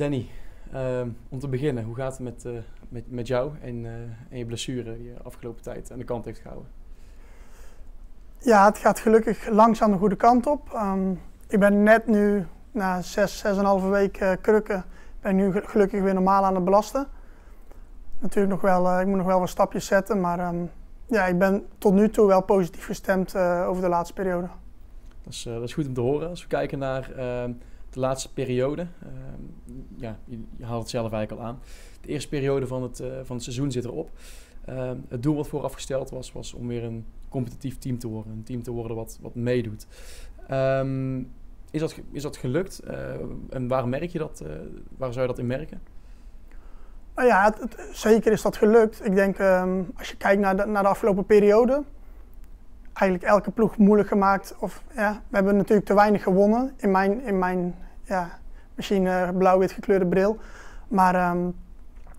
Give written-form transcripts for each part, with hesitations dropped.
Danny, om te beginnen, hoe gaat het met jou en je blessure die je afgelopen tijd aan de kant heeft gehouden? Ja, het gaat gelukkig langzaam de goede kant op. Ik ben net nu, na 6,5 weken krukken, ben nu gelukkig weer normaal aan het belasten. Natuurlijk nog wel, ik moet nog wel wat stapjes zetten, maar ja, ik ben tot nu toe wel positief gestemd over de laatste periode. Dat is goed om te horen. Als we kijken naar de laatste periode, ja, je haalt het zelf eigenlijk al aan. De eerste periode van het seizoen zit erop. Het doel wat voorafgesteld was om weer een competitief team te worden. Een team te worden wat meedoet. Is dat gelukt? En waar merk je dat? Waar zou je dat in merken? Nou ja, zeker is dat gelukt. Ik denk, als je kijkt naar de afgelopen periode, eigenlijk elke ploeg moeilijk gemaakt. Ja, we hebben natuurlijk te weinig gewonnen in mijn ja, misschien blauw-wit gekleurde bril. Maar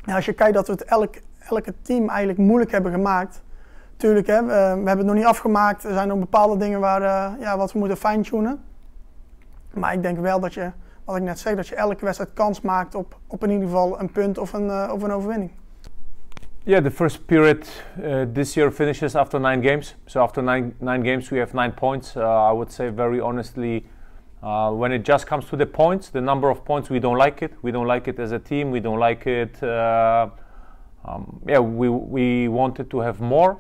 ja, als je kijkt dat we het elke team eigenlijk moeilijk hebben gemaakt. Tuurlijk, hè, we hebben het nog niet afgemaakt. Er zijn nog bepaalde dingen wat we moeten fine-tunen. Maar ik denk wel dat je, wat ik net zeg, dat je elke wedstrijd kans maakt op in ieder geval een punt of een overwinning. Yeah, the first period this year finishes after 9 games. So after nine games we have 9 points. I would say very honestly, when it just comes to the points, the number of points, we don't like it. We don't like it as a team. We don't like it. Yeah, we wanted to have more.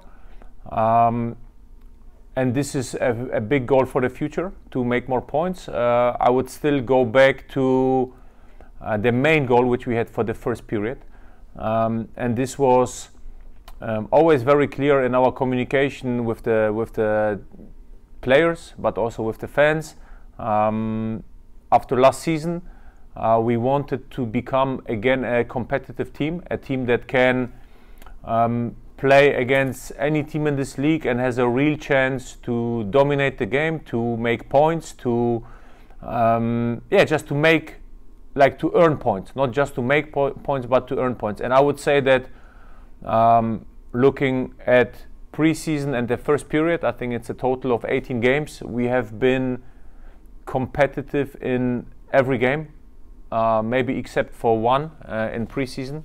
And this is a big goal for the future, to make more points. I would still go back to the main goal which we had for the first period. And this was always very clear in our communication with the players, but also with the fans. After last season, we wanted to become again a competitive team, a team that can play against any team in this league and has a real chance to dominate the game, to make points, to yeah, just to make, like, to earn points, not just to make points, but to earn points. And I would say that looking at pre-season and the first period, I think it's a total of 18 games. We have been competitive in every game, maybe except for one in pre-season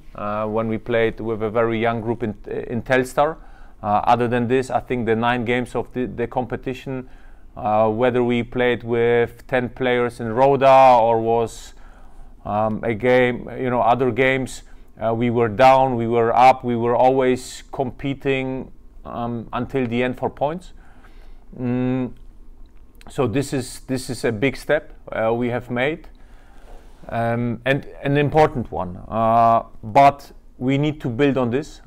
when we played with a very young group in Telstar. Other than this, I think the 9 games of the competition, whether we played with 10 players in Roda or was a game, you know, other games, we were down, we were up, we were always competing until the end for points. So this is a big step we have made, and an important one. But we need to build on this.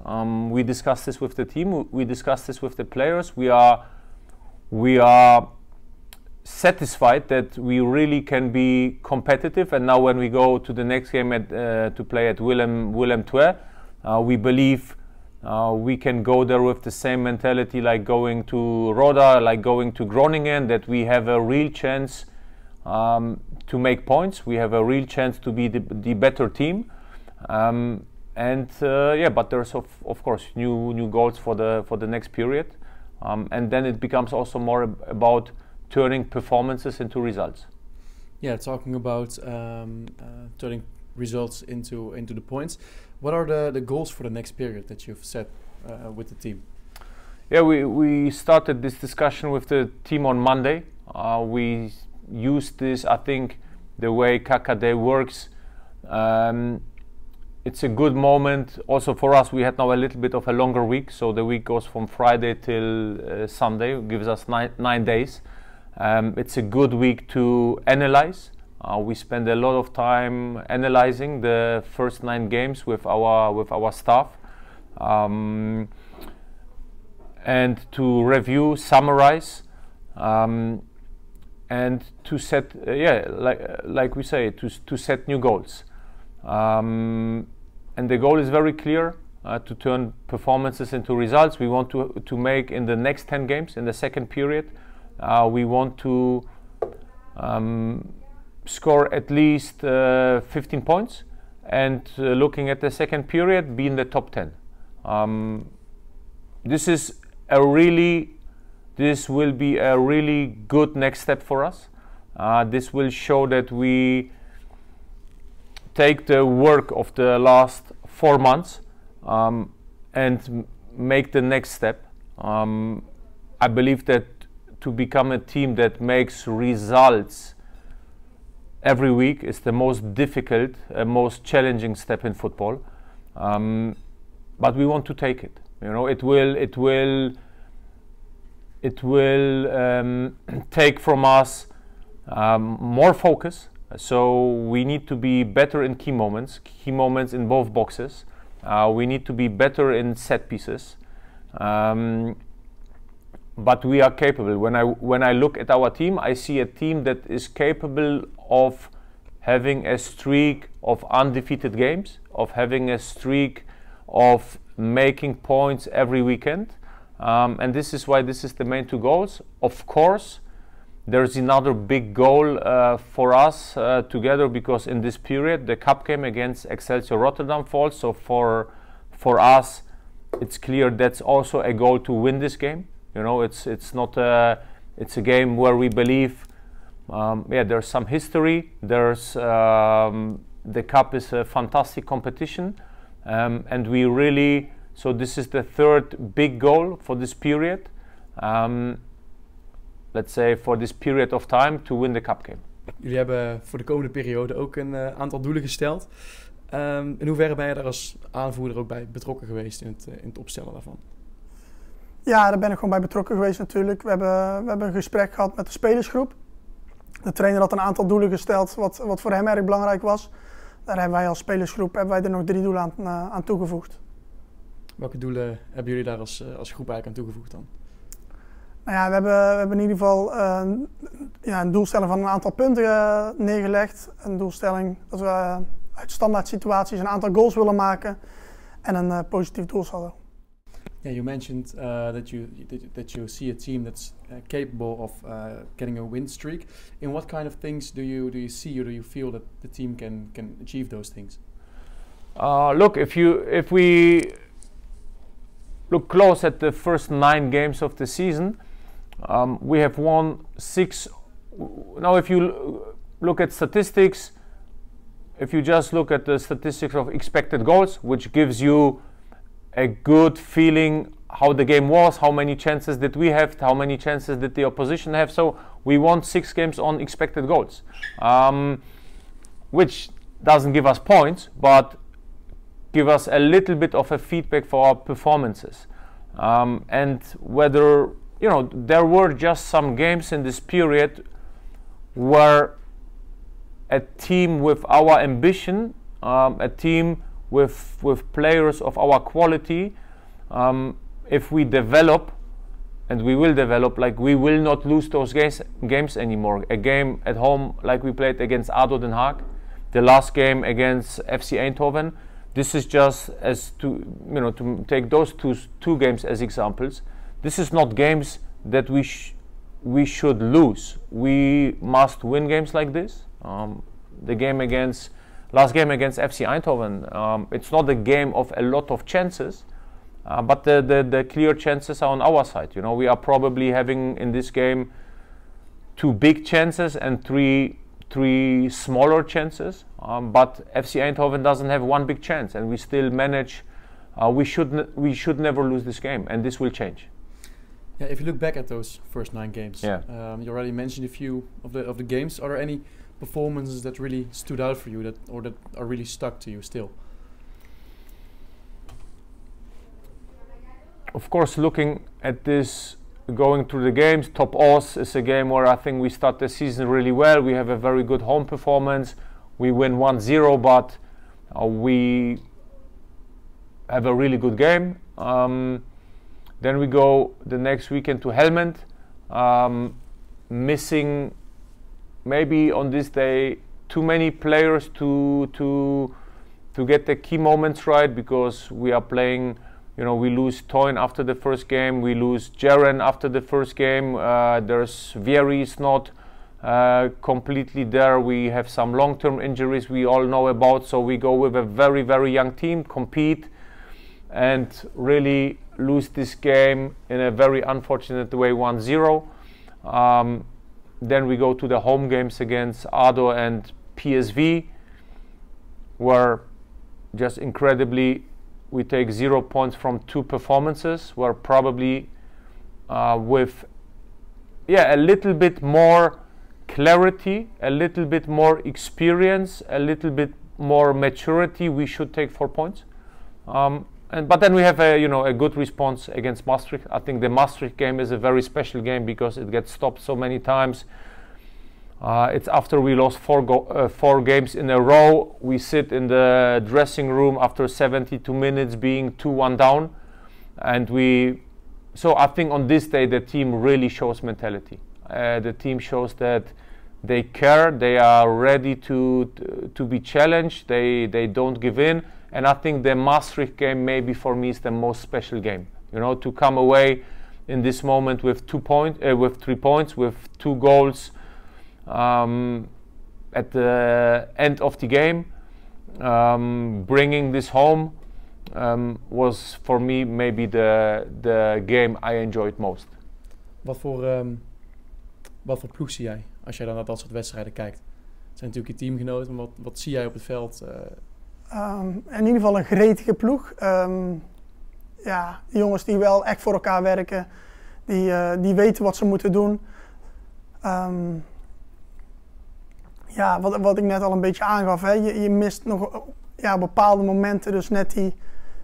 We discussed this with the team. We discussed this with the players. We are satisfied that we really can be competitive. And now when we go to the next game to play at Willem II, we believe we can go there with the same mentality like going to Roda, like going to Groningen, that we have a real chance to make points. We have a real chance to be the better team. Yeah, but there's of course new goals for the next period, and then it becomes also more about turning performances into results. Yeah, talking about turning results into the points. What are the goals for the next period that you've set with the team? Yeah, we started this discussion with the team on Monday. We used this, I think, the way KKD works. It's a good moment also for us. We had now a little bit of a longer week, so the week goes from Friday till Sunday, gives us 9 days. It's a good week to analyze. We spend a lot of time analyzing the first 9 games with our staff, and to review, summarize, and to set, yeah, like we say, to set new goals. And the goal is very clear, to turn performances into results. We want to make in the next 10 games, in the second period, we want to score at least 15 points, and looking at the second period, be in the top 10. This will be a really good next step for us. This will show that we take the work of the last 4 months and make the next step. I believe that to become a team that makes results every week is the most difficult, most challenging step in football. But we want to take it. You know, it will take from us more focus. So we need to be better in key moments in both boxes. We need to be better in set pieces. But we are capable. When I look at our team, I see a team that is capable of having a streak of undefeated games, of having a streak of making points every weekend. And this is why this is the main 2 goals. Of course, there's another big goal for us together, because in this period the cup game against Excelsior Rotterdam falls. So for us, it's clear that's also a goal to win this game. You know, it's a game where we believe, there's some history. There's the cup is a fantastic competition, and we really. So this is the 3rd big goal for this period. Let's say for this period of time to win the cup game. Jullie hebben voor de komende periode ook een aantal doelen gesteld. In hoeverre ben je daar als aanvoerder ook bij betrokken geweest in het opstellen daarvan? Ja, daar ben ik gewoon bij betrokken geweest natuurlijk. We hebben een gesprek gehad met de spelersgroep. De trainer had een aantal doelen gesteld wat voor hem erg belangrijk was. Daar hebben wij als spelersgroep er nog 3 doelen aan toegevoegd. Welke doelen hebben jullie daar als groep eigenlijk aan toegevoegd dan? Nou ja, we hebben in ieder geval een doelstelling van een aantal punten neergelegd. Een doelstelling dat we uit standaard situaties een aantal goals willen maken en een positief doelsaldo. Yeah, you mentioned that you see a team that's capable of getting a win streak. In what kind of things do you see, or do you feel that the team can achieve those things? Look, if we look close at the first 9 games of the season, we have won 6. Now, if you look at statistics, if you just look at the statistics of expected goals, which gives you a good feeling how the game was, how many chances did we have, how many chances did the opposition have. So we won 6 games on expected goals, which doesn't give us points, but give us a little bit of a feedback for our performances. And whether, you know, there were just some games in this period where a team with our ambition, a team with players of our quality, if we develop, and we will develop, like, we will not lose those games anymore. A game at home like we played against ADO Den Haag, the last game against FC Eindhoven. This is just to take those two games as examples. This is not games that we should lose. We must win games like this. Last game against FC Eindhoven, it's not a game of a lot of chances, but the clear chances are on our side. You know, we are probably having in this game 2 big chances and three smaller chances, but FC Eindhoven doesn't have 1 big chance, and we still manage. We should never lose this game, and this will change. Yeah, if you look back at those first 9 games, yeah. You already mentioned a few of the games. Are there any performances that really stood out for you, that are really stuck to you still? Of course, looking at this, going through the games, Top Os is a game where I think we start the season really well. We have a very good home performance. We win 1-0, but we have a really good game. Then we go the next weekend to Helmond, missing maybe on this day too many players to get the key moments right, because we are playing, you know, we lose Toyn after the first game, we lose Jaren after the first game, there's Vieri is not completely there, we have some long-term injuries we all know about, so we go with a very, very young team, compete, and really lose this game in a very unfortunate way, 1-0. Then we go to the home games against ADO and PSV. where just incredibly we take 0 points from 2 performances, where probably with a little bit more clarity, a little bit more experience, a little bit more maturity, we should take 4 points. But then we have a good response against Maastricht. I think the Maastricht game is a very special game because it gets stopped so many times. It's after we lost 4 games in a row. We sit in the dressing room after 72 minutes being 2-1 down, and so I think on this day the team really shows mentality. The team shows that they care, they are ready to be challenged, they don't give in, and I think the Maastricht game maybe for me is the most special game. To come away in this moment with 3 points, with 2 goals at the end of the game, bringing this home was for me maybe the game I enjoyed most. Wat voor ploeg zie jij als jij dan naar dat soort wedstrijden kijkt? Het zijn natuurlijk je teamgenoten, maar wat zie jij op het veld? In ieder geval een gretige ploeg. Jongens die wel echt voor elkaar werken, die weten wat ze moeten doen. Wat ik net al een beetje aangaf, hè, je mist nog op bepaalde momenten dus net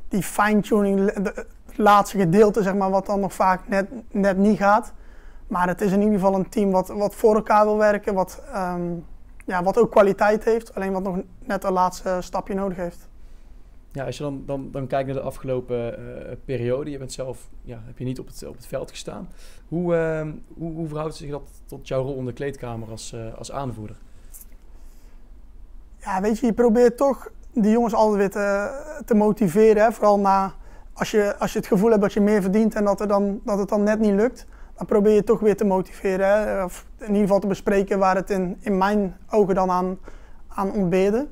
die fine-tuning, het laatste gedeelte, zeg maar, wat dan nog vaak net niet gaat. Maar het is in ieder geval een team wat voor elkaar wil werken, wat ook kwaliteit heeft, alleen wat nog net een laatste stapje nodig heeft. Ja, als je dan kijkt naar de afgelopen periode, je bent zelf, heb je niet op het veld gestaan. Hoe verhoudt zich dat tot jouw rol in de kleedkamer als aanvoerder? Ja, weet je probeert toch die jongens altijd weer te motiveren. Hè? Vooral als je het gevoel hebt dat je meer verdient en dat het dan net niet lukt. Dan probeer je toch weer te motiveren. Hè? Of in ieder geval te bespreken waar het in mijn ogen dan aan ontbeerde.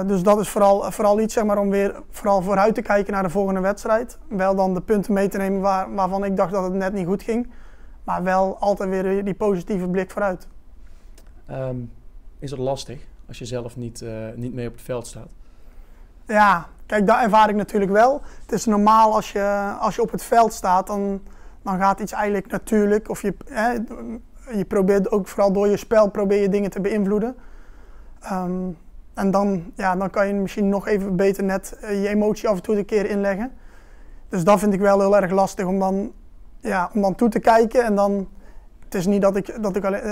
Dus dat is vooral iets, zeg maar, om weer vooral vooruit te kijken naar de volgende wedstrijd. Wel dan de punten mee te nemen waarvan ik dacht dat het net niet goed ging. Maar wel altijd weer die positieve blik vooruit. Is het lastig als je zelf niet mee op het veld staat? Ja, kijk, dat ervaar ik natuurlijk wel. Het is normaal als je op het veld staat, dan gaat iets eigenlijk natuurlijk. Of je probeert ook vooral door je spel dingen te beïnvloeden. En dan kan je misschien nog even beter net je emotie af en toe een keer inleggen. Dus dat vind ik wel heel erg lastig om dan toe te kijken. En dan, het is niet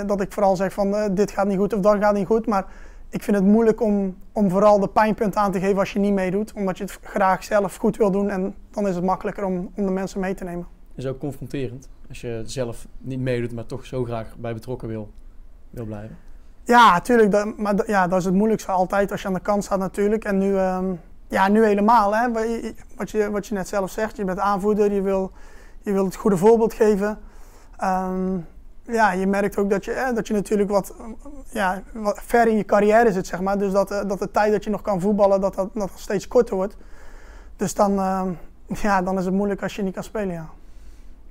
dat ik vooral zeg van dit gaat niet goed of dat gaat niet goed. Maar ik vind het moeilijk om vooral de pijnpunten aan te geven als je niet meedoet. Omdat je het graag zelf goed wil doen en dan is het makkelijker om de mensen mee te nemen. Is ook confronterend als je zelf niet meedoet, maar toch zo graag bij betrokken wil blijven. Ja, natuurlijk. Dat is het moeilijkste altijd als je aan de kant staat natuurlijk. En nu helemaal. Hè. Wat je net zelf zegt, je bent aanvoerder, je wil het goede voorbeeld geven. Je merkt ook dat je natuurlijk wat ver in je carrière zit, zeg maar. Dus dat de tijd dat je nog kan voetballen, dat steeds korter wordt. Dus dan is het moeilijk als je niet kan spelen, ja.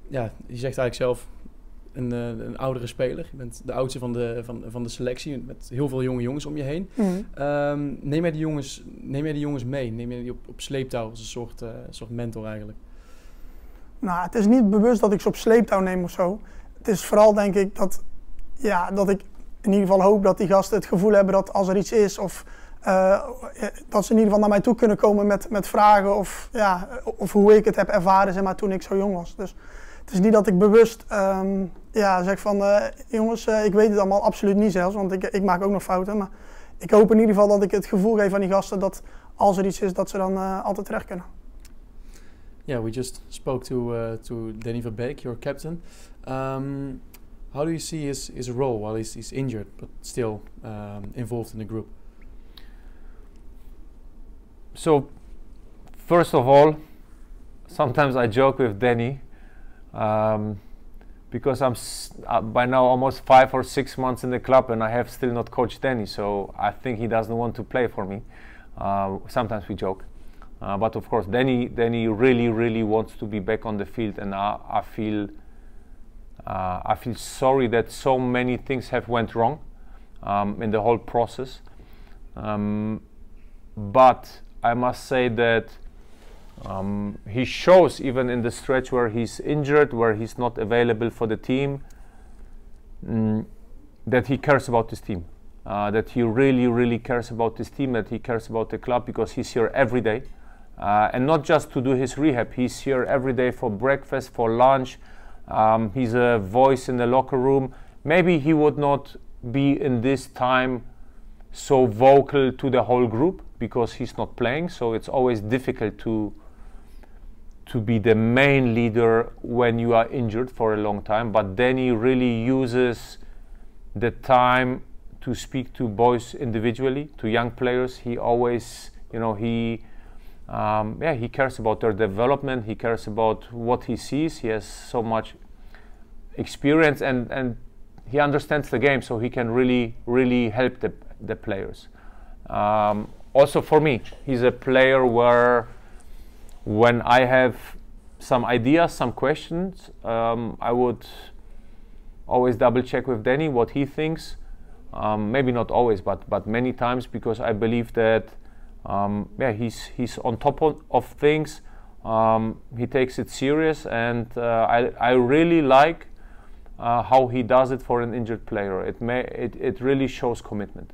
Ja, je zegt eigenlijk zelf een oudere speler. Je bent de oudste van de selectie met heel veel jonge jongens om je heen. Mm-hmm. Neem jij die jongens mee? Neem je die op sleeptouw als een soort mentor eigenlijk? Nou, het is niet bewust dat ik ze op sleeptouw neem of zo. Het is vooral denk ik dat ik in ieder geval hoop dat die gasten het gevoel hebben dat als er iets is of dat ze in ieder geval naar mij toe kunnen komen met vragen of hoe ik het heb ervaren, zeg maar, toen ik zo jong was. Dus het is niet dat ik bewust zeg van jongens, ik weet het allemaal absoluut niet zelfs, want ik maak ook nog fouten. Maar ik hoop in ieder geval dat ik het gevoel geef aan die gasten dat als er iets is, dat ze dan altijd terecht kunnen. Yeah, we just spoke to Danny Verbeek, your captain. How do you see his role while he's injured but still involved in the group? So, first of all, sometimes I joke with Danny because I'm by now almost 5 or 6 months in the club and I have still not coached Danny, so I think he doesn't want to play for me. Sometimes we joke. But of course, Danny really, really wants to be back on the field, and I feel sorry that so many things have went wrong in the whole process. but I must say that he shows, even in the stretch where he's injured, where he's not available for the team, that he cares about his team, that he really cares about his team, that he cares about the club, because he's here every day, and not just to do his rehab. He's here every day for breakfast, for lunch. He's a voice in the locker room. Maybe he would not be in this time so vocal to the whole group because he's not playing, so it's always difficult to be the main leader when you are injured for a long time. But then he really uses the time to speak to boys individually, to young players. He always, you know, he cares about their development. He cares about what he sees. He has so much experience, and he understands the game, so he can really help the players. Also for me, he's a player where when I have some ideas, some questions, I would always double check with Danny what he thinks. Maybe not always, but many times, because I believe that he's on top of things. He takes it serious, and I really like how he does it for an injured player. It really shows commitment.